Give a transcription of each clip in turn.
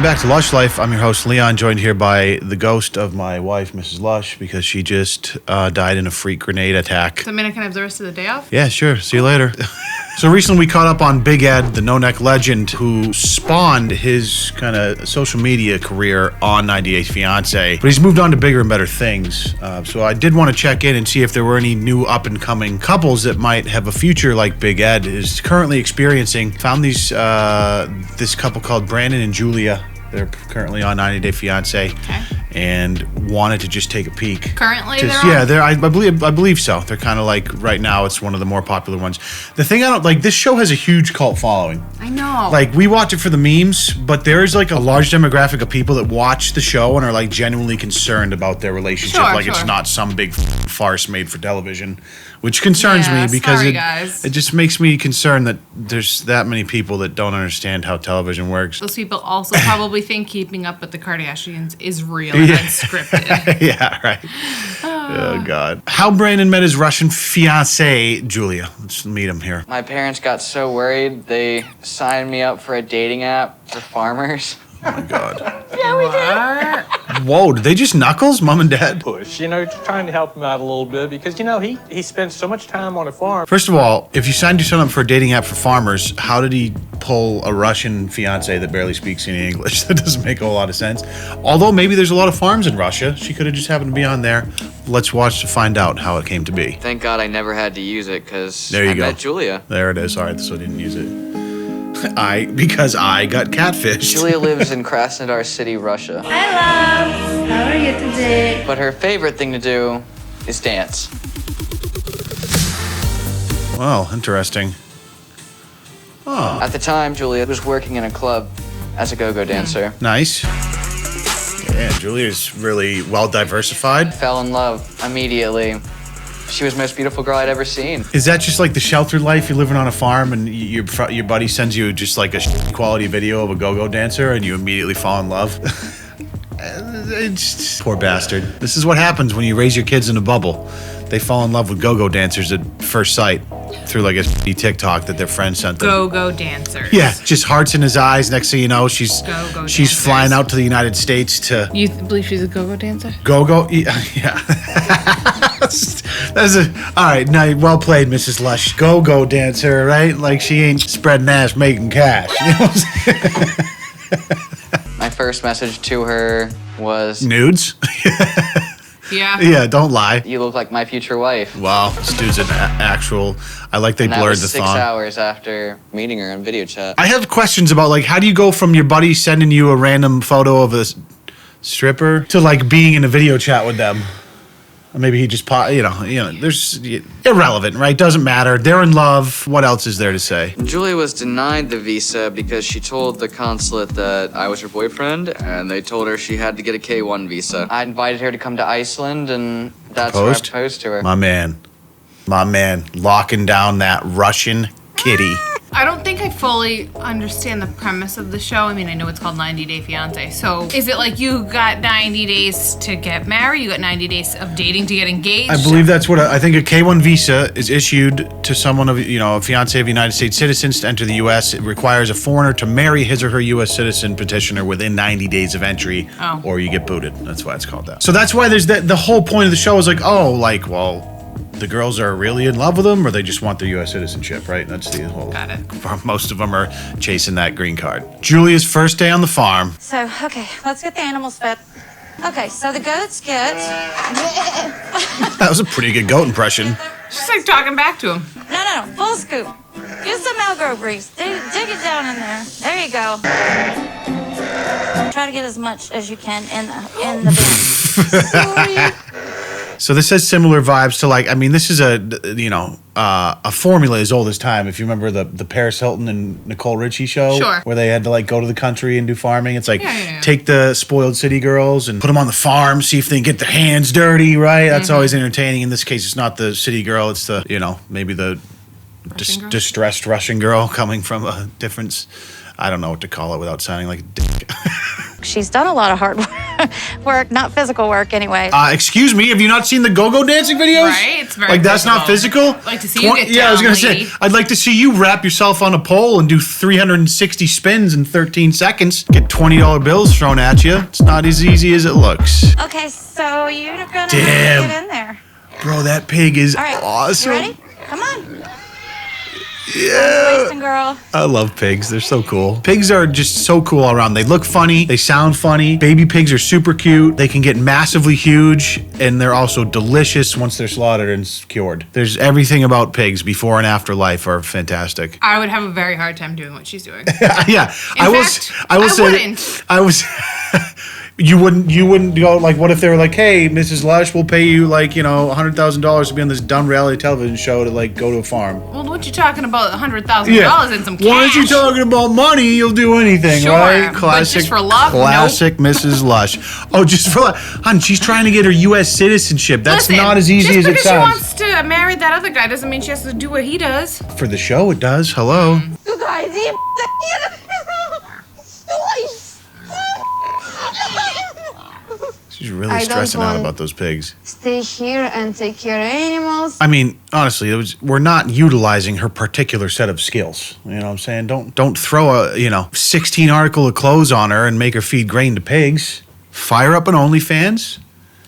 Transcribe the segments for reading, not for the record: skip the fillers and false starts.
back to Lush Life. I'm your host, Leon, joined here by the ghost of my wife, Mrs. Lush, because she just died in a freak grenade attack. So, I mean, I can have the rest of the day off? Yeah, sure. See you later. So recently we caught up on Big Ed, the no-neck legend, who spawned his kind of social media career on 98 Fiance, but he's moved on to bigger and better things. So I did want to check in and see if there were any new up-and-coming couples that might have a future like Big Ed is currently experiencing. Found these this couple called Brandon and Julia. They're currently on 90 Day Fiance, and wanted to just take a peek. Currently, I believe so. They're kind of like right now. It's one of the more popular ones. The thing I don't like, this show has a huge cult following. I know. Like we watch it for the memes, but there is like a large demographic of people that watch the show and are like genuinely concerned about their relationship. It's not some big farce made for television, which concerns me because it just makes me concerned that there's that many people that don't understand how television works. Those people also probably think Keeping Up with the Kardashians is real and unscripted. Yeah, right. Oh, God. How Brandon met his Russian fiancée, Julia. Let's meet him here. My parents got so worried, they signed me up for a dating app for farmers. Oh, my God. Yeah, we did. Whoa, did they just knuckles, Mom and Dad? Push, trying to help him out a little bit because, he spends so much time on a farm. First of all, if you signed yourself up for a dating app for farmers, how did he pull a Russian fiance that barely speaks any English? That doesn't make a whole lot of sense. Although maybe there's a lot of farms in Russia. She could have just happened to be on there. Let's watch to find out how it came to be. Thank God I never had to use it because I met Julia. There it is. All right, so I didn't use it. Because I got catfished. Julia lives in Krasnodar City, Russia. Hi, love. How are you today? But her favorite thing to do is dance. Well, interesting. Oh. At the time, Julia was working in a club as a go-go dancer. Nice. Yeah, Julia's really well diversified. Fell in love immediately. She was the most beautiful girl I'd ever seen. Is that just like the sheltered life? You're living on a farm and your buddy sends you just like a quality video of a go-go dancer and you immediately fall in love? Poor bastard. This is what happens when you raise your kids in a bubble. They fall in love with go-go dancers at first sight through like a TikTok that their friend sent them. Go-go dancers. Yeah, just hearts in his eyes. Next thing you know, she's flying out to the United States to... You believe she's a go-go dancer? Go-go? Yeah. All right, now, well played, Mrs. Lush. Go-go dancer, right? Like she ain't spreading ass making cash. You know what I'm saying? My first message to her was... Nudes? Yeah. Yeah, don't lie. You look like my future wife. Wow, this dude's an actual... I like they blurred the thong. That was 6 hours after meeting her on video chat. I have questions about, like, how do you go from your buddy sending you a random photo of a stripper to, like, being in a video chat with them? Or maybe he just, there's irrelevant, right? Doesn't matter. They're in love. What else is there to say? Julia was denied the visa because she told the consulate that I was her boyfriend, and they told her she had to get a K-1 visa. I invited her to come to Iceland, and that's where I proposed to her. My man, locking down that Russian kitty. I don't think I fully understand the premise of the show. I mean, I know it's called 90 Day Fiance. So is it like you got 90 days to get married? You got 90 days of dating to get engaged? I believe that's what I think a K-1 visa is issued to someone of, a fiance of United States citizens to enter the U.S. It requires a foreigner to marry his or her U.S. citizen petitioner within 90 days of entry, or you get booted. That's why it's called that. So that's why there's the whole point of the show is like, the girls are really in love with them, or they just want their U.S. citizenship, right? That's the whole... Got it. Most of them are chasing that green card. Julia's first day on the farm. So, okay, let's get the animals fed. Okay, so the goats get... That was a pretty good goat impression. She's like talking back to him. No, full scoop. Use some Elgro grease. Dig it down in there. There you go. Try to get as much as you can in the bin. Sorry. So this has similar vibes to this is a formula as old as time. If you remember the Paris Hilton and Nicole Richie show, where they had to go to the country and do farming. It's like take the spoiled city girls and put them on the farm, see if they can get their hands dirty, right? That's always entertaining. In this case, it's not the city girl. It's the maybe the distressed Russian girl coming from a different. I don't know what to call it without sounding like a dick. She's done a lot of hard work. work, not physical work anyway. Excuse me, have you not seen the go-go dancing videos? Right, it's very like that's not physical. I'd like to see you get down, Yeah, I was gonna lady. say, I'd like to see you wrap yourself on a pole and do 360 spins in 13 seconds. Get $20 bills thrown at you. It's not as easy as it looks. Okay, so you're gonna have Damn. to get in there. Bro, that pig is All right, awesome. you ready? Come on. Yeah. Wasting, girl. I love pigs. They're so cool. Pigs are just so cool all around. They look funny. They sound funny. Baby pigs are super cute. They can get massively huge, and they're also delicious once they're slaughtered and cured. There's everything about pigs before and after life are fantastic. I would have a very hard time doing what she's doing. Yeah, In fact, I will I say, wouldn't. I was. You wouldn't go like, what if they were like, hey, Mrs. Lush, we'll pay you like, $100,000 to be on this dumb reality television show to like go to a farm. Well, what you talking about? $100,000 in some cash? Why aren't you talking about money? You'll do anything, Sure, right? but just for love? Classic Mrs. Lush. Oh, just for love. Hon, she's trying to get her U.S. citizenship. That's Listen, not as easy as it just because sounds. she wants to marry that other guy doesn't mean she has to do what he does. For the show, it does. Hello. You guys, She's really I don't stressing out want- about those pigs. Stay here and take care of animals. I mean, honestly, we're not utilizing her particular set of skills. You know what I'm saying? Don't throw a 16 article of clothes on her and make her feed grain to pigs. Fire up an OnlyFans.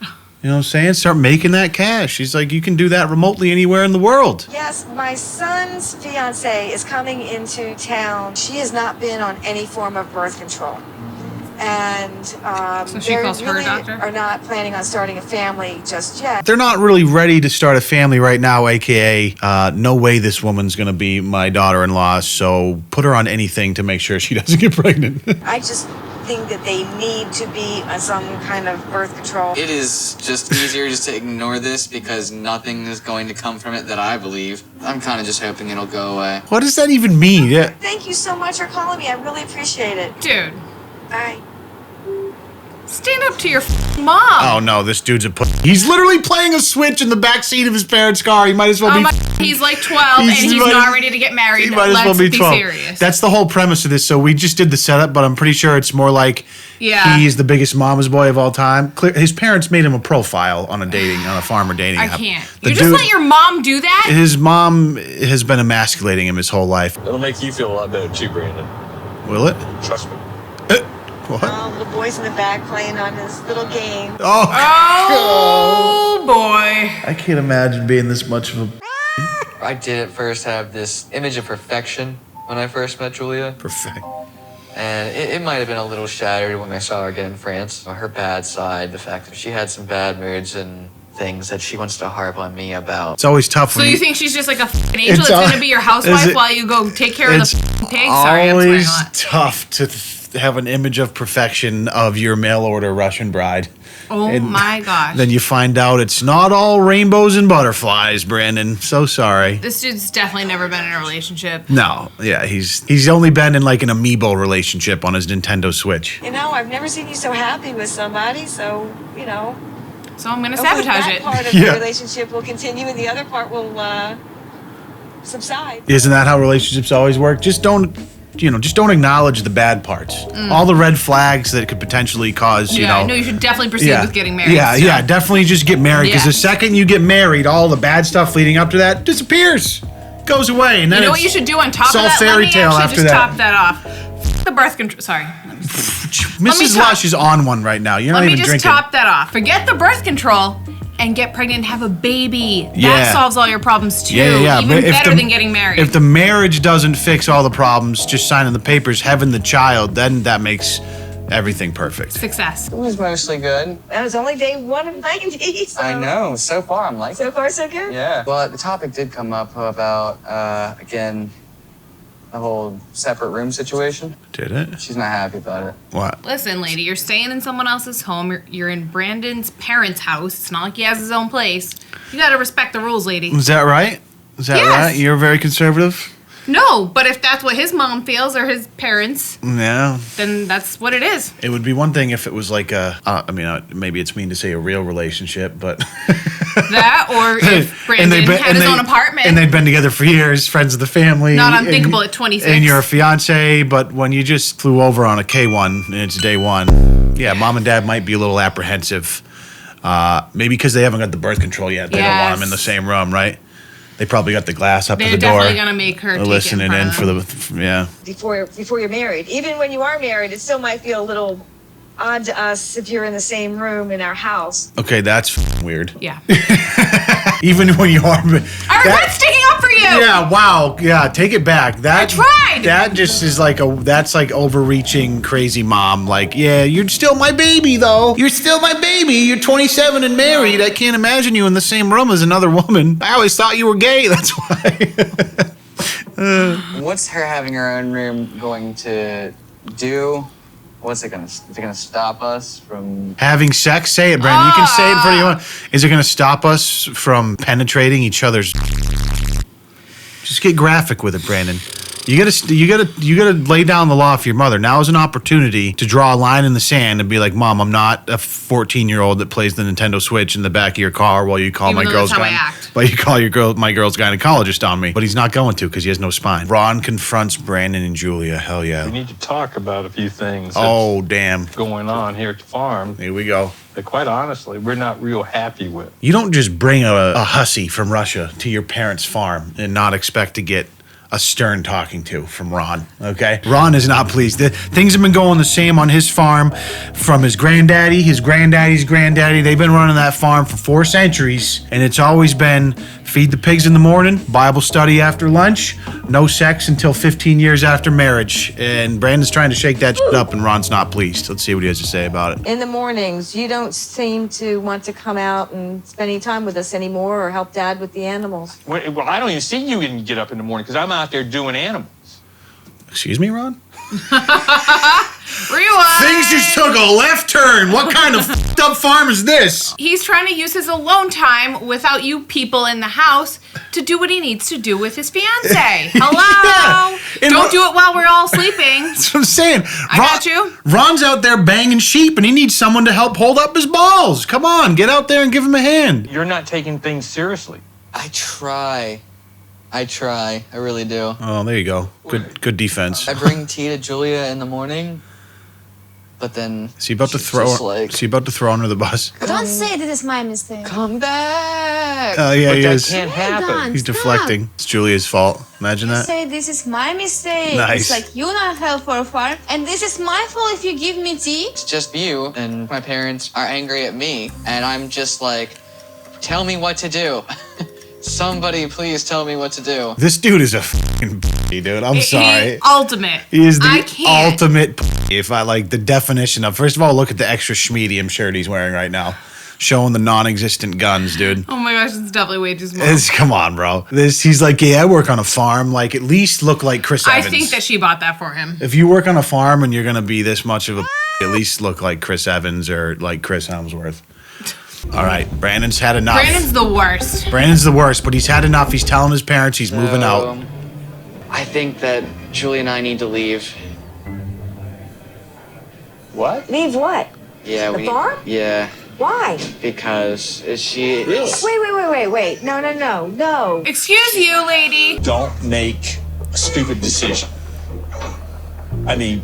You know what I'm saying? Start making that cash. She's like, you can do that remotely anywhere in the world. Yes, my son's fiance is coming into town. She has not been on any form of birth control. And So she they calls her really doctor? are not planning on starting a family just yet. They're not really ready to start a family right now, aka no way this woman's going to be my daughter-in-law, so put her on anything to make sure she doesn't get pregnant. I just think that they need to be on some kind of birth control. It is just easier just to ignore this because nothing is going to come from it that I believe. I'm kind of just hoping it'll go away. What does that even mean? Yeah. Thank you so much for calling me. I really appreciate it. Dude, Bye. stand up to your mom. Oh no, this dude's a He's literally playing a Switch in the back seat of his parents' car. He might as well be. He's like 12 and he's not ready to get married. He might as well Let's be be 12. serious. That's the whole premise of this. So we just did the setup, but I'm pretty sure it's more like Yeah. he is the biggest mama's boy of all time. His parents made him a profile on a farmer dating I app. can't. The You just dude- let your mom do that? His mom has been emasculating him his whole life. It'll make you feel a lot better too, Brandon. Will it? Trust me. What? The boy's in the back playing on his little game. Oh boy. I can't imagine being this much of a I did at first have this image of perfection when I first met Julia. perfect. And it might have been a little shattered when I saw her again in France. Her bad side, the fact that she had some bad moods and things that she wants to harp on me about. It's always tough So when you think she's just like a f***ing angel It's that's al- gonna be your is housewife it- while you go take care of it's the f***ing pig? Sorry, I'm swearing always a lot. tough to have an image of perfection of your mail order Russian bride. Oh And my gosh. Then you find out it's not all rainbows and butterflies, Brandon. So sorry. This dude's definitely never been in a relationship. No, yeah, he's only been in like an amiibo relationship on his Nintendo Switch. I've never seen you so happy with somebody, so, So I'm gonna hopefully sabotage that it. part of Yeah. the relationship will continue and the other part will subside. Isn't that how relationships always work? Just don't acknowledge the bad parts. All the red flags that could potentially cause, Yeah, no, you should definitely proceed with getting married. Yeah, definitely just get married because Yeah. the second you get married, all the bad stuff leading up to that disappears, goes away, and then You know what you it's should do on top it's of all that? Let fairy me tale actually after just that. top that off. F- the birth control. Sorry. me Mrs. top- Lush is on one right now. You're Let not me even just drinking. top that off. Forget the birth control and get pregnant and have a baby. Yeah. That solves all your problems too. Yeah. Even But if better than getting married. If the marriage doesn't fix all the problems, just signing the papers, having the child, then that makes everything perfect. Success. It was mostly good. That was only day 1 of 90. So I know. So far, I'm like, So far, so good. yeah. Well, the topic did come up about, again, the whole separate room situation. Did it? She's not happy about it. What? Listen, lady, you're staying in someone else's home. You're in Brandon's parents' house. It's not like he has his own place. You gotta respect the rules, lady. Is that right? Is that Yes. right? You're very conservative? No, but if that's what his mom feels or his parents, Yeah. then that's what it is. It would be one thing if it was like maybe it's mean to say a real relationship, but. That, or if Brandon had his own apartment. And they'd been together for years, friends of the family. Not unthinkable at 26. And you're a fiance, but when you just flew over on a K1 and it's day one, Yeah, mom and dad might be a little apprehensive. Maybe because they haven't got the birth control yet. They don't want them in the same room, right? They probably got the glass up to the door. They're definitely gonna make her listening in for the Before you're married. Even when you are married, it still might feel a little odd to us if you're in the same room in our house. Okay, that's weird. Yeah. Even when you are. What's sticking up for you? Yeah. Wow. Yeah. Take it back. I tried. That just is like that's like overreaching, crazy mom. Like, yeah, you're still my baby though. You're still my baby. You're 27 and married. I can't imagine you in the same room as another woman. I always thought you were gay. That's why. What's her having her own room going to do? Is it gonna stop us from having sex? Say it, Brandon. You can say it for you. Is it gonna stop us from penetrating each other's? Just get graphic with it, Brandon. You gotta lay down the law for your mother. Now is an opportunity to draw a line in the sand and be like, Mom, I'm not a 14-year-old that plays the Nintendo Switch in the back of your car while you call my girl's gynecologist on me. But he's not going to because he has no spine. Ron confronts Brandon and Julia. Hell yeah. We need to talk about a few things. Oh, damn. Going on here at the farm. Here we go. That quite honestly, we're not real happy with. You don't just bring a hussy from Russia to your parents' farm and not expect to get a stern talking to from Ron, okay? Ron is not pleased. Things have been going the same on his farm from his granddaddy, his granddaddy's granddaddy. They've been running that farm for 4 centuries, and it's always been feed the pigs in the morning, Bible study after lunch, no sex until 15 years after marriage. And Brandon's trying to shake that shit up, and Ron's not pleased. Let's see what he has to say about it. In the mornings, you don't seem to want to come out and spend any time with us anymore or help Dad with the animals. Well, I don't even see you even get up in the morning because I'm out there doing animals. Excuse me, Ron? Rewind. Things just took a left turn. What kind of f***ed up farm is this? He's trying to use his alone time without you people in the house to do what he needs to do with his fiance. Hello. Yeah. Don't do it while we're all sleeping. That's what I'm saying. I got you. Ron's out there banging sheep, and he needs someone to help hold up his balls. Come on, get out there and give him a hand. You're not taking things seriously. I try. I really do. Oh, there you go. Good defense. I bring tea to Julia in the morning, but then Is he about to throw her under the bus? Don't say this is my mistake. Come back. Oh, yeah, But he that is. can't happen. He's deflecting. It's Julia's fault. Imagine that. Say this is my mistake. Nice. It's like you not help for a farm, and this is my fault if you give me tea. It's just you, and my parents are angry at me, and I'm just like, tell me what to do. Somebody please tell me what to do. This dude is a fucking dude. I'm sorry. Ultimate. He is the I can't. ultimate if I like the definition of. First of all, look at the extra schmedium shirt he's wearing right now. Showing the non-existent guns, dude. Oh my gosh, it's definitely way too small. Come on, bro. He's like, yeah, I work on a farm. Like, at least look like Chris Evans. I think that she bought that for him. If you work on a farm and you're gonna be this much of a, at least look like Chris Evans or like Chris Hemsworth. All right, Brandon's had enough. Brandon's the worst. Brandon's the worst, but he's had enough. He's telling his parents he's moving out. I think that Julie and I need to leave. What? Leave what? Yeah, The farm? Yeah, Why? because she. Wait. No. Excuse you, lady. Don't make a stupid decision. I mean,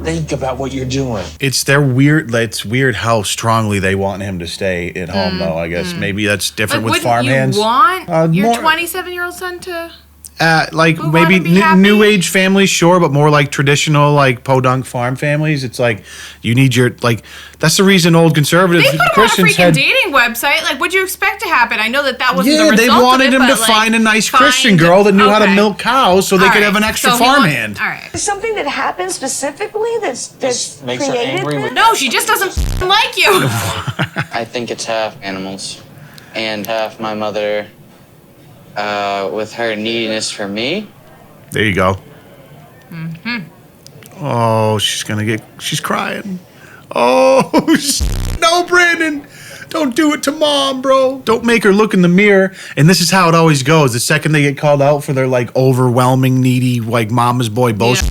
think about what you're doing. It's weird how strongly they want him to stay at home, though. I guess maybe that's different with farmhands. You want your more- 27-year-old son to? Like We maybe wanna be happy. new age families, sure, but more like traditional like podunk farm families. It's like you need your like. That's the reason old conservative They put him on a Christians freaking had. dating website. Like, what'd you expect to happen? I know that wasn't the Yeah, result they of wanted it, him to but, like, find a nice find- Christian girl that knew how to okay. milk cows, so they All could right. have an extra So he farmhand. All right. There's something that happens specifically that's Makes her created angry this? with- No, she just doesn't like you. I think it's half animals, and half my mother, with her neediness for me. There you go. Oh, she's crying. Oh, no, Brandon. Don't do it to mom, bro. Don't make her look in the mirror. And this is how it always goes. The second they get called out for their like overwhelming, needy, like mama's boy bullshit,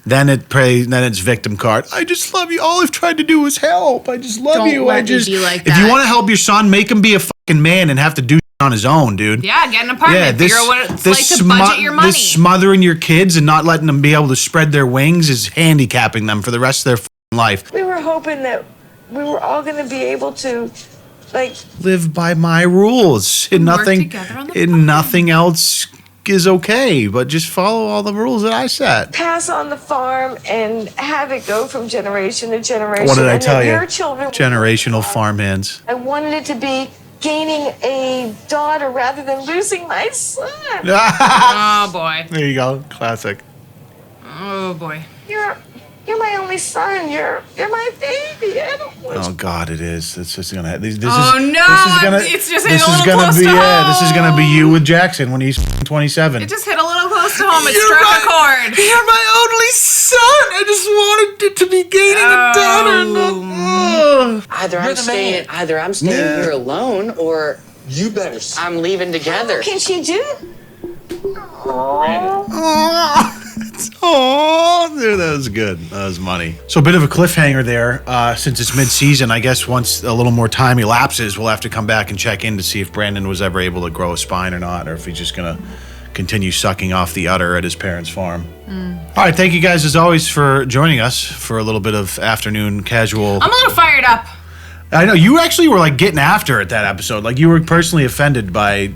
then it's victim card. I just love you. All I've tried to do is help. I just love Don't you. let me be like If you that. want to help your son, make him be a fucking man and have to do on his own, dude. Yeah, get an apartment. Figure out what it's like to budget your money. This smothering your kids and not letting them be able to spread their wings is handicapping them for the rest of their life. We were hoping that we were all going to be able to, like, live by my rules. And nothing else is okay, but just follow all the rules that I set. pass on the farm and have it go from generation to generation. What did I and tell that you? Your children. Generational farmhands. I wanted it to be gaining a daughter rather than losing my son. Oh boy. There you go. Classic. Oh boy. You're my only son. You're my baby. I don't want Oh God, it is. It's just gonna. This no! It's just This is gonna be. Yeah, this is gonna be you with Jackson when he's 27. It just hit a little close to home. It struck a chord. You're my only son. I just wanted it to be gaining a daughter. Either I'm staying here alone, or You better. I'm leaving together. Can she do? Oh, dude, that was good. That was money. So a bit of a cliffhanger there. Since it's mid-season, I guess once a little more time elapses, we'll have to come back and check in to see if Brandon was ever able to grow a spine or not, or if he's just gonna continue sucking off the udder at his parents' farm. All right, thank you guys as always for joining us for a little bit of afternoon casual. I'm a little fired up. I know you actually were like getting after it that episode. Like you were personally offended by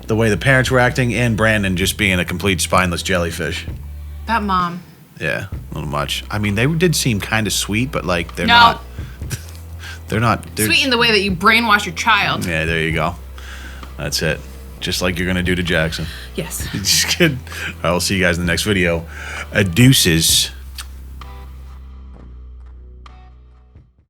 the way the parents were acting and Brandon just being a complete spineless jellyfish. That mom. Yeah, a little much. I mean, they did seem kind of sweet, but like they're not. They're Sweet in the way that you brainwash your child. Yeah, there you go. That's it. Just like you're gonna do to Jackson. Yes. Just kidding. All right, we'll see you guys in the next video. Deuces.